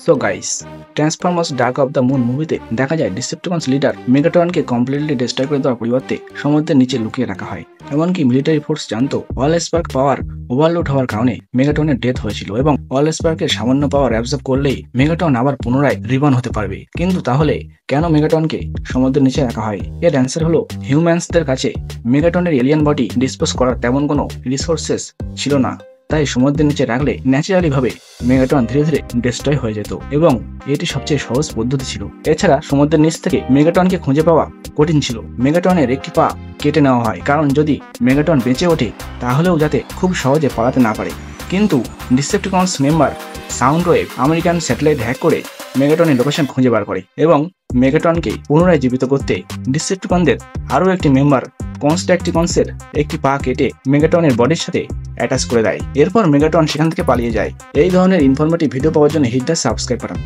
So guys, Transformers dark of the moon মুভিতে দেখা যায় ডিসেপ্টিকনস লিডার মেগাট্রনকে কমপ্লিটলি ডিস্ট্রয় করে দেওয়ার পরিবর্তে সমুদ্রের নিচে লুকিয়ে রাখা হয়। এমনকি মিলিটারি ফোর্স জানতো অল স্পার্ক পাওয়ার ওভারলোড হওয়ার কারণে মেগাটনের ডেথ হয়েছিল এবং অল স্পার্কের সামান্য পাওয়ার অ্যাবজর্ব করলেই মেগাটন আবার পুনরায় রিবর্ন হতে পারবে। কিন্তু তাহলে কেন মেগাটনকে সমুদ্রের নিচে রাখা হয়? এর অ্যান্সার হলো হিউম্যানসদের কাছে মেগাটনের এলিয়ান বডি ডিসপোজ করার তেমন কোনো রিসোর্সেস ছিল না। তাই সমুদ্রের নিচে রাখলে ন্যাচারালি ভাবে মেগাটন ধীরে ধীরে ডিস্ট্রয় হয়ে যেত এবং এটি সবচেয়ে সহজ পদ্ধতি ছিল। এছাড়া সমুদ্রের নিচ থেকে মেগাটনকে খুঁজে পাওয়া কঠিন ছিল। মেগাটনের একটি পা কেটে নেওয়া হয়, কারণ যদি মেগাটন বেঁচে ওঠে তাহলেও যাতে খুব সহজে পালাতে না পারে। কিন্তু ডিসেপ্টিকনস মেম্বার সাউন্ডওয়েভ আমেরিকান স্যাটেলাইট হ্যাক করে মেগাটনের লোকেশন খুঁজে বার করে এবং মেগাটনকে পুনরায় জীবিত করতে ডিসেপ্টিকনদের আরও একটি মেম্বার কনস্ট্রাকটিকনসের একটি পা কেটে মেগাটনের বডির সাথে অ্যাটাচ করে দেয়। এরপর মেগাটন সেখান থেকে পালিয়ে যায়। এই ধরনের ইনফরমেটিভ ভিডিও পাওয়ার জন্য হিট দ্য সাবস্ক্রাইব বাটন।